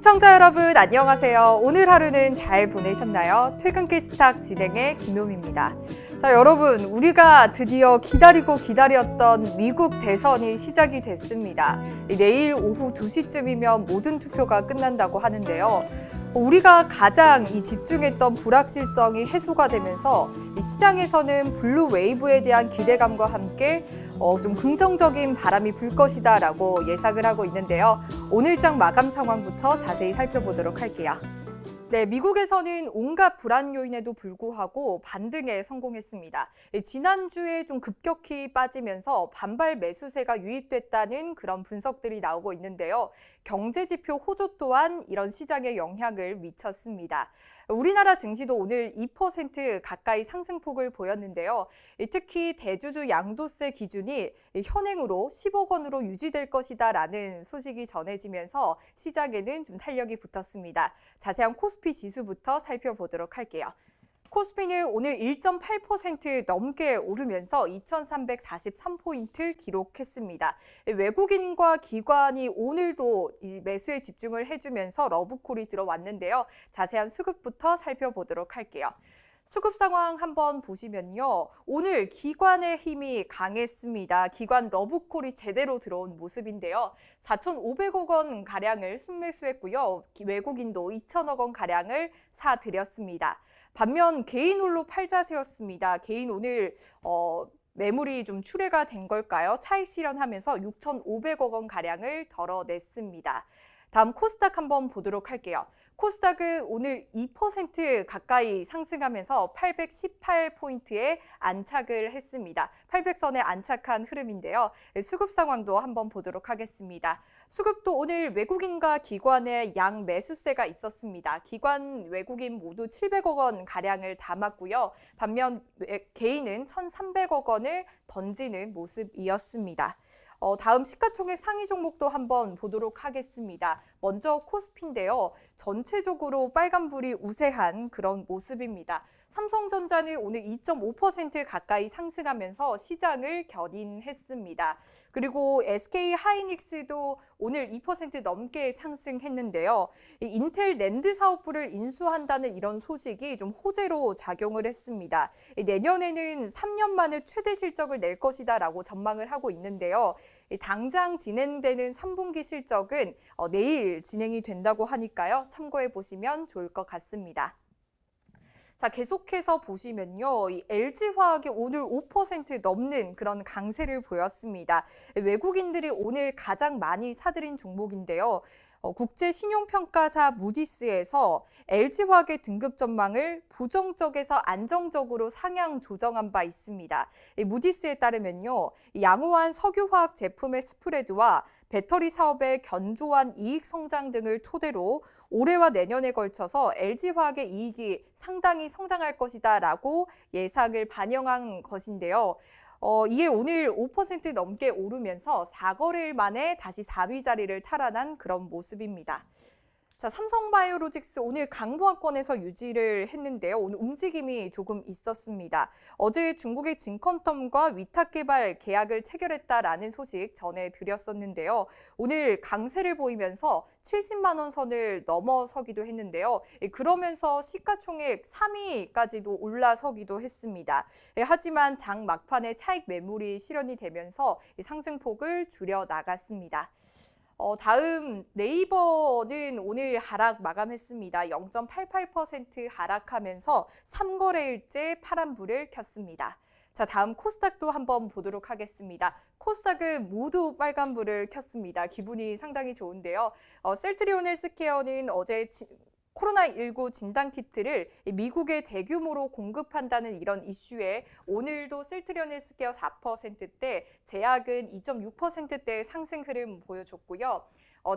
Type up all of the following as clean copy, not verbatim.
시청자 여러분 안녕하세요. 오늘 하루는 잘 보내셨나요? 퇴근길 스탁 진행의 김효미입니다. 자, 여러분 우리가 드디어 기다리고 기다렸던 미국 대선이 시작이 됐습니다. 내일 오후 2시쯤이면 모든 투표가 끝난다고 하는데요. 우리가 가장 집중했던 불확실성이 해소가 되면서 시장에서는 블루 웨이브에 대한 기대감과 함께 좀 긍정적인 바람이 불 것이다라고 예상을 하고 있는데요. 오늘장 마감 상황부터 자세히 살펴보도록 할게요. 네, 미국에서는 온갖 불안 요인에도 불구하고 반등에 성공했습니다. 지난주에 좀 급격히 빠지면서 반발 매수세가 유입됐다는 그런 분석들이 나오고 있는데요. 경제지표 호조 또한 이런 시장에 영향을 미쳤습니다. 우리나라 증시도 오늘 2% 가까이 상승폭을 보였는데요. 특히 대주주 양도세 기준이 현행으로 10억 원으로 유지될 것이다라는 소식이 전해지면서 시장에는 좀 탄력이 붙었습니다. 자세한 코스피 지수부터 살펴보도록 할게요. 코스피는 오늘 1.8% 넘게 오르면서 2,343포인트 기록했습니다. 외국인과 기관이 오늘도 이 매수에 집중을 해주면서 러브콜이 들어왔는데요. 자세한 수급부터 살펴보도록 할게요. 수급 상황 한번 보시면요. 오늘 기관의 힘이 강했습니다. 기관 러브콜이 제대로 들어온 모습인데요. 4,500억 원 가량을 순매수했고요. 외국인도 2,000억 원 가량을 사들였습니다. 반면 개인 홀로 팔자세였습니다. 개인 오늘 매물이 좀 출회가 된 걸까요? 차익 실현하면서 6,500억 원 가량을 덜어냈습니다. 다음 코스닥 한번 보도록 할게요. 코스닥은 오늘 2% 가까이 상승하면서 818포인트에 안착을 했습니다. 800선에 안착한 흐름인데요. 수급 상황도 한번 보도록 하겠습니다. 수급도 오늘 외국인과 기관의 양 매수세가 있었습니다. 기관, 외국인 모두 700억 원 가량을 담았고요. 반면 개인은 1,300억 원을 던지는 모습이었습니다. 다음 시가총액 상위 종목도 한번 보도록 하겠습니다. 먼저 코스피인데요. 전체적으로 빨간불이 우세한 그런 모습입니다. 삼성전자는 오늘 2.5% 가까이 상승하면서 시장을 견인했습니다. 그리고 SK하이닉스도 오늘 2% 넘게 상승했는데요. 인텔 낸드 사업부를 인수한다는 이런 소식이 좀 호재로 작용을 했습니다. 내년에는 3년 만에 최대 실적을 낼 것이다라고 전망을 하고 있는데요. 당장 진행되는 3분기 실적은 내일 진행이 된다고 하니까요. 참고해 보시면 좋을 것 같습니다. 자, 계속해서 보시면요. 이 LG화학이 오늘 5% 넘는 그런 강세를 보였습니다. 외국인들이 오늘 가장 많이 사들인 종목인데요. 국제신용평가사 무디스에서 LG화학의 등급 전망을 부정적에서 안정적으로 상향 조정한 바 있습니다. 무디스에 따르면요, 양호한 석유화학 제품의 스프레드와 배터리 사업의 견조한 이익 성장 등을 토대로 올해와 내년에 걸쳐서 LG화학의 이익이 상당히 성장할 것이다라고 예상을 반영한 것인데요. 이게 오늘 5% 넘게 오르면서 4거래일 만에 다시 4위 자리를 탈환한 그런 모습입니다. 자, 삼성바이오로직스 오늘 강보합권에서 유지를 했는데요. 오늘 움직임이 조금 있었습니다. 어제 중국의 진컨텀과 위탁개발 계약을 체결했다라는 소식 전해드렸었는데요. 오늘 강세를 보이면서 70만 원 선을 넘어서기도 했는데요. 그러면서 시가총액 3위까지도 올라서기도 했습니다. 하지만 장 막판에 차익 매물이 실현이 되면서 상승폭을 줄여 나갔습니다. 다음 네이버는 오늘 하락 마감했습니다. 0.88% 하락하면서 3거래일째 파란불을 켰습니다. 자, 다음 코스닥도 한번 보도록 하겠습니다. 코스닥은 모두 빨간불을 켰습니다. 기분이 상당히 좋은데요. 셀트리온 헬스케어는 어제 코로나19 진단키트를 미국에 대규모로 공급한다는 이런 이슈에 오늘도 셀트리온 헬스케어 4%대, 제약은 2.6%대의 상승 흐름 보여줬고요.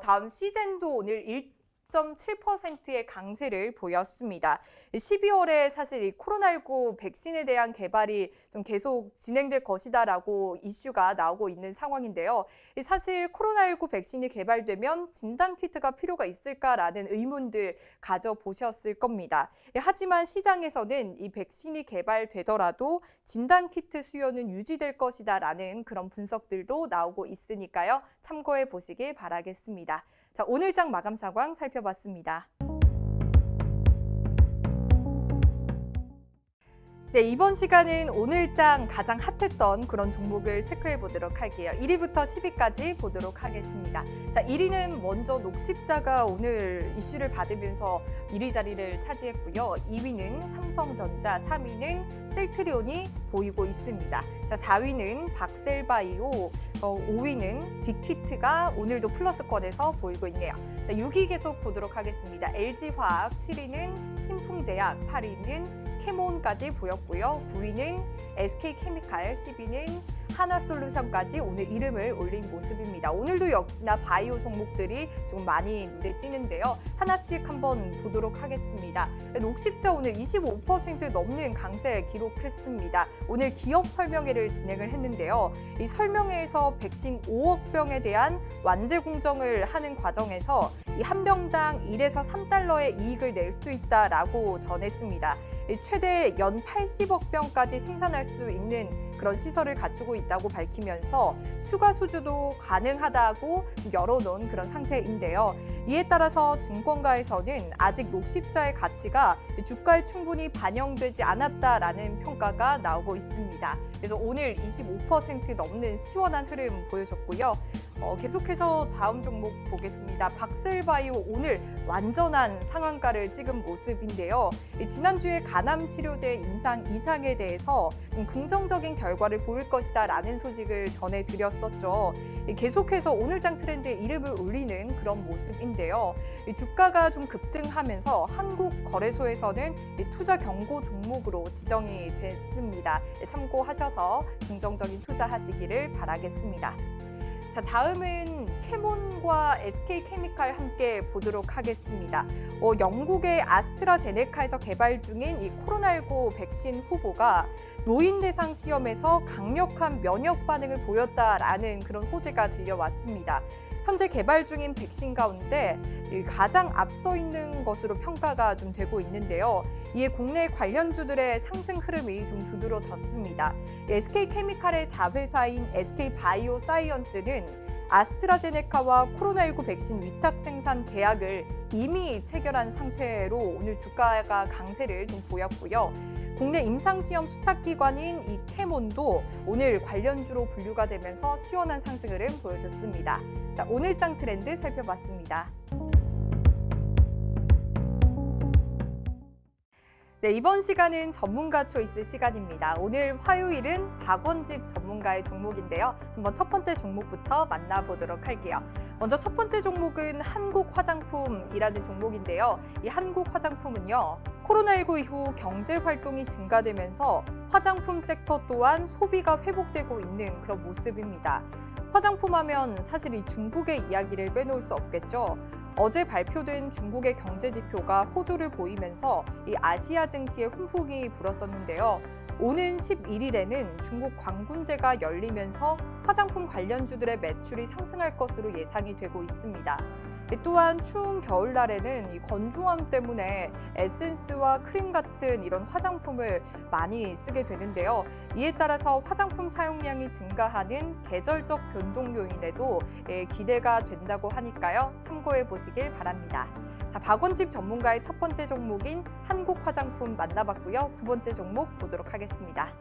다음 시젠도 오늘 1.7%의 강세를 보였습니다. 12월에 사실 이 코로나19 백신에 대한 개발이 좀 계속 진행될 것이다라고 이슈가 나오고 있는 상황인데요. 사실 코로나19 백신이 개발되면 진단키트가 필요가 있을까라는 의문들 가져보셨을 겁니다. 하지만 시장에서는 이 백신이 개발되더라도 진단키트 수요는 유지될 것이다라는 그런 분석들도 나오고 있으니까요. 참고해 보시길 바라겠습니다. 자, 오늘장 마감 상황 살펴봤습니다. 네, 이번 시간은 오늘장 가장 핫했던 그런 종목을 체크해 보도록 할게요. 1위부터 10위까지 보도록 하겠습니다. 자, 1위는 먼저 녹십자가 오늘 이슈를 받으면서 1위 자리를 차지했고요. 2위는 삼성전자, 3위는 셀트리온이 보이고 있습니다. 자, 4위는 박셀바이오, 5위는 빅히트가 오늘도 플러스권에서 보이고 있네요. 자, 6위 계속 보도록 하겠습니다. LG화학, 7위는 신풍제약, 8위는 캐몬까지 보였고요. 9위는 SK케미칼, 10위는 한화솔루션까지 오늘 이름을 올린 모습입니다. 오늘도 역시나 바이오 종목들이 좀 많이 눈에 띄는데요. 하나씩 한번 보도록 하겠습니다. 녹십자 오늘 25% 넘는 강세 기록했습니다. 오늘 기업 설명회를 진행을 했는데요. 이 설명회에서 백신 5억 병에 대한 완제 공정을 하는 과정에서 이 한 병당 1에서 3달러의 이익을 낼 수 있다라고 전했습니다. 최대 연 80억 병까지 생산할 수 있는 그런 시설을 갖추고 있다고 밝히면서 추가 수주도 가능하다고 열어놓은 그런 상태인데요. 이에 따라서 증권가에서는 아직 녹십자의 가치가 주가에 충분히 반영되지 않았다라는 평가가 나오고 있습니다. 그래서 오늘 25% 넘는 시원한 흐름 보여줬고요. 계속해서 다음 종목 보겠습니다. 박셀바이오 오늘 완전한 상한가를 찍은 모습인데요. 지난주에 간암 치료제 임상 이상에 대해서 좀 긍정적인 결과를 보일 것이다 라는 소식을 전해드렸었죠. 계속해서 오늘장 트렌드에 이름을 올리는 그런 모습인데요. 주가가 좀 급등하면서 한국거래소에서는 투자 경고 종목으로 지정이 됐습니다. 참고하셔서 긍정적인 투자하시기를 바라겠습니다. 자, 다음은 캐몬과 SK케미칼 함께 보도록 하겠습니다. 영국의 아스트라제네카에서 개발 중인 이 코로나19 백신 후보가 노인 대상 시험에서 강력한 면역 반응을 보였다라는 그런 호재가 들려왔습니다. 현재 개발 중인 백신 가운데 가장 앞서 있는 것으로 평가가 좀 되고 있는데요. 이에 국내 관련주들의 상승 흐름이 좀 두드러졌습니다. SK케미칼의 자회사인 SK바이오사이언스는 아스트라제네카와 코로나19 백신 위탁 생산 계약을 이미 체결한 상태로 오늘 주가가 강세를 좀 보였고요. 국내 임상시험 수탁기관인 이 캐몬도 오늘 관련주로 분류가 되면서 시원한 상승 흐름 보여줬습니다. 자, 오늘장 트렌드 살펴봤습니다. 네, 이번 시간은 전문가 초이스 시간입니다. 오늘 화요일은 박원집 전문가의 종목인데요. 한번 첫 번째 종목부터 만나보도록 할게요. 먼저 첫 번째 종목은 한국화장품이라는 종목인데요. 이 한국화장품은요, 코로나19 이후 경제 활동이 증가되면서 화장품 섹터 또한 소비가 회복되고 있는 그런 모습입니다. 화장품 하면 사실 이 중국의 이야기를 빼놓을 수 없겠죠. 어제 발표된 중국의 경제 지표가 호조를 보이면서 이 아시아 증시에 훈풍이 불었었는데요. 오는 11일에는 중국 광군제가 열리면서 화장품 관련주들의 매출이 상승할 것으로 예상이 되고 있습니다. 또한 추운 겨울날에는 이 건조함 때문에 에센스와 크림 같은 이런 화장품을 많이 쓰게 되는데요. 이에 따라서 화장품 사용량이 증가하는 계절적 변동 요인에도 기대가 된다고 하니까요. 참고해 보시길 바랍니다. 자, 박원집 전문가의 첫 번째 종목인 한국화장품 만나봤고요. 두 번째 종목 보도록 하겠습니다.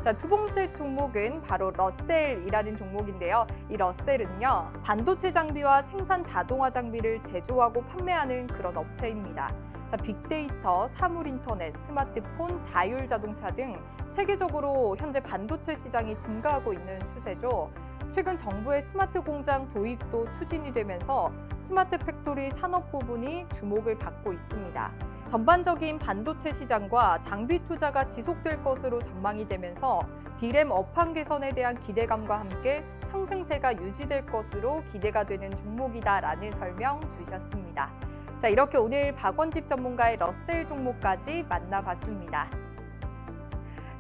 자, 두 번째 종목은 바로 러셀이라는 종목인데요. 이 러셀은요, 반도체 장비와 생산 자동화 장비를 제조하고 판매하는 그런 업체입니다. 자, 빅데이터, 사물인터넷, 스마트폰, 자율자동차 등 세계적으로 현재 반도체 시장이 증가하고 있는 추세죠. 최근 정부의 스마트 공장 도입도 추진이 되면서 스마트 팩토리 산업 부분이 주목을 받고 있습니다. 전반적인 반도체 시장과 장비 투자가 지속될 것으로 전망이 되면서 D램 업황 개선에 대한 기대감과 함께 상승세가 유지될 것으로 기대가 되는 종목이다라는 설명 주셨습니다. 자, 이렇게 오늘 박원집 전문가의 러셀 종목까지 만나봤습니다.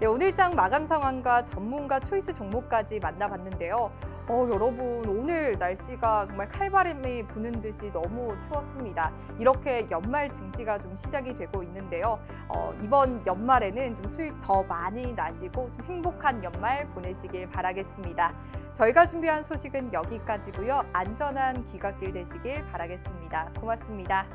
네, 오늘장 마감 상황과 전문가 초이스 종목까지 만나봤는데요. 여러분, 오늘 날씨가 정말 칼바람이 부는 듯이 너무 추웠습니다. 이렇게 연말 증시가 좀 시작이 되고 있는데요. 이번 연말에는 좀 수익 더 많이 나시고 좀 행복한 연말 보내시길 바라겠습니다. 저희가 준비한 소식은 여기까지고요. 안전한 귀갓길 되시길 바라겠습니다. 고맙습니다.